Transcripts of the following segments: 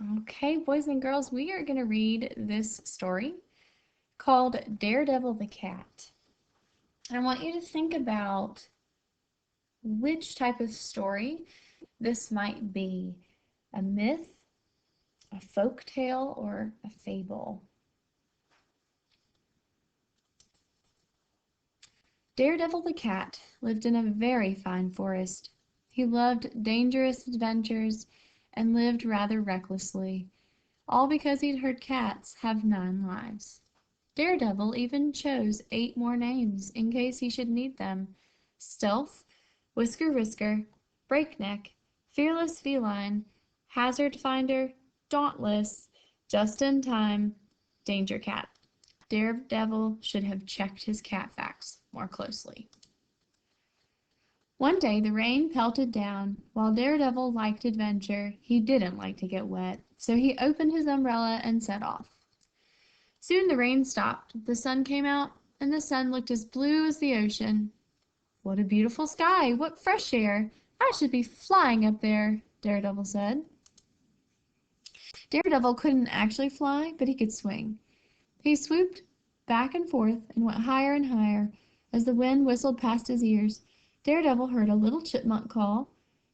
Okay, boys and girls, we are going to read this story called Daredevil the Cat. I want you to think about which type of story this might be: a myth, a folk tale, or a fable. Daredevil the Cat lived in a very fine forest. He loved dangerous adventures and lived rather recklessly, all because he'd heard cats have 9 lives. Daredevil even chose 8 more names in case he should need them: Stealth, Whisker Whisker, Breakneck, Fearless Feline, Hazard Finder, Dauntless, Just in Time, Danger Cat. Daredevil should have checked his cat facts more closely. One day the rain pelted down. While Daredevil liked adventure, he didn't like to get wet, so he opened his umbrella and set off. Soon the rain stopped, the sun came out, and the sun looked as blue as the ocean. "What a beautiful sky! What fresh air! I should be flying up there," Daredevil said. Daredevil couldn't actually fly, but he could swing. He swooped back and forth and went higher and higher. As the wind whistled past his ears, Daredevil heard a little chipmunk call,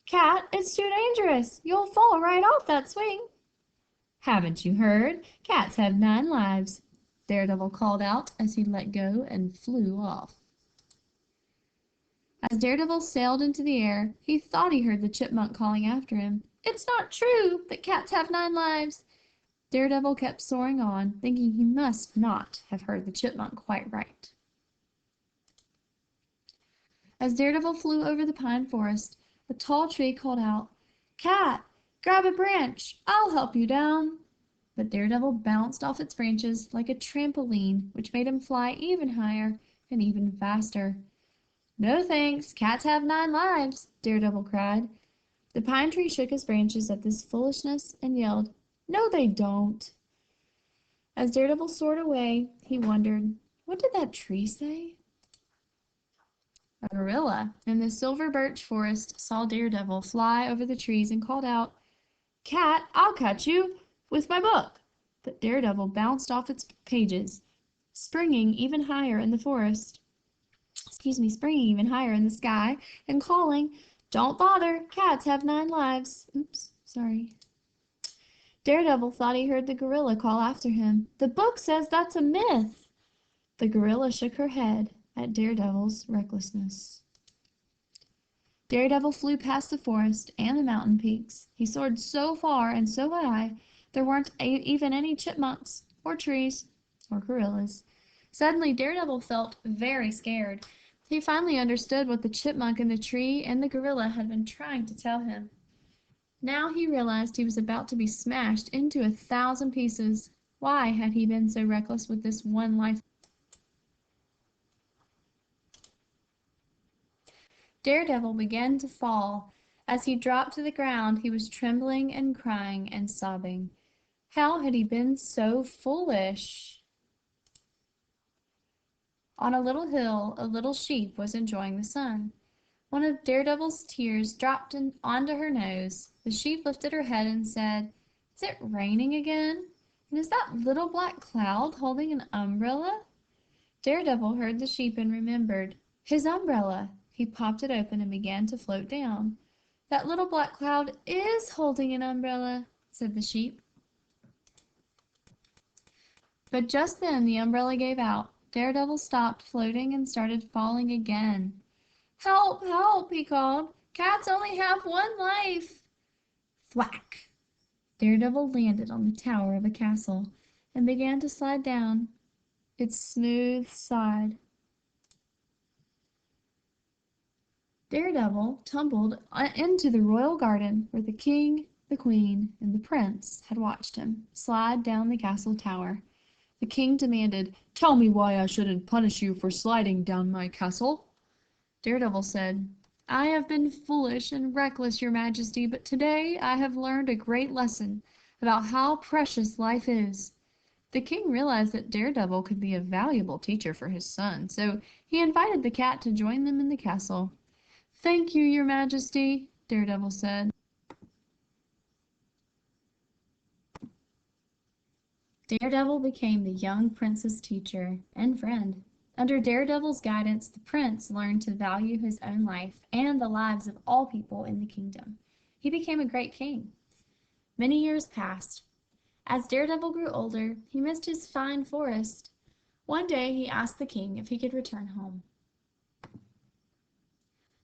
"Cat, it's too dangerous! You'll fall right off that swing." "Haven't you heard? Cats have 9 lives," Daredevil called out as he let go and flew off. As Daredevil sailed into the air, he thought he heard the chipmunk calling after him, "It's not true that cats have 9 lives." Daredevil kept soaring on, thinking he must not have heard the chipmunk quite right. As Daredevil flew over the pine forest, a tall tree called out, "Cat, grab a branch! I'll help you down." But Daredevil bounced off its branches like a trampoline, which made him fly even higher and even faster. "No thanks, cats have 9 lives," Daredevil cried. The pine tree shook his branches at this foolishness and yelled, "No, they don't." As Daredevil soared away, he wondered, what did that tree say? A gorilla in the silver birch forest saw Daredevil fly over the trees and called out, "Cat, I'll catch you with my book." But Daredevil bounced off its pages, springing even higher in the sky, and calling, "Don't bother, cats have 9 lives." Oops, sorry. Daredevil thought he heard the gorilla call after him, "The book says that's a myth." The gorilla shook her head at Daredevil's recklessness. Daredevil flew past the forest and the mountain peaks. He soared so far and so high, there weren't even any chipmunks, or trees, or gorillas. Suddenly, Daredevil felt very scared. He finally understood what the chipmunk and the tree and the gorilla had been trying to tell him. Now he realized he was about to be smashed into 1,000 pieces. Why had he been so reckless with this one life? Daredevil began to fall. As he dropped to the ground, he was trembling and crying and sobbing. How had he been so foolish? On a little hill, a little sheep was enjoying the sun. One of Daredevil's tears dropped onto her nose. The sheep lifted her head and said, "Is it raining again? And is that little black cloud holding an umbrella?" Daredevil heard the sheep and remembered. His umbrella! He popped it open and began to float down. "That little black cloud is holding an umbrella," said the sheep. But just then the umbrella gave out. Daredevil stopped floating and started falling again. "Help! Help!" he called. "Cats only have 1 life." Thwack! Daredevil landed on the tower of a castle and began to slide down its smooth side. Daredevil tumbled into the royal garden where the king, the queen, and the prince had watched him slide down the castle tower. The king demanded, "Tell me why I shouldn't punish you for sliding down my castle." Daredevil said, "I have been foolish and reckless, your majesty, but today I have learned a great lesson about how precious life is." The king realized that Daredevil could be a valuable teacher for his son, so he invited the cat to join them in the castle. "Thank you, your majesty," Daredevil said. Daredevil became the young prince's teacher and friend. Under Daredevil's guidance, the prince learned to value his own life and the lives of all people in the kingdom. He became a great king. Many years passed. As Daredevil grew older, he missed his fine forest. One day he asked the king if he could return home.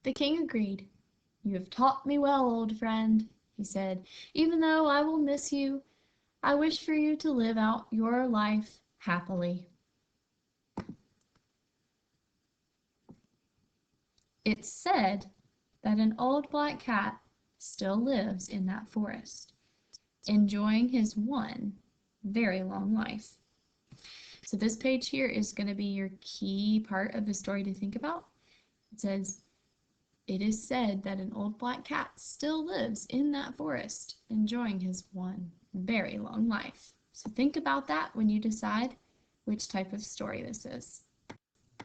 The king agreed. "You have taught me well, old friend," he said. "Even though I will miss you, I wish for you to live out your life happily." It's said that an old black cat still lives in that forest, enjoying his one very long life. So this page here is going to be your key part of the story to think about. It says, "It is said that an old black cat still lives in that forest, enjoying his one very long life." So think about that when you decide which type of story this is.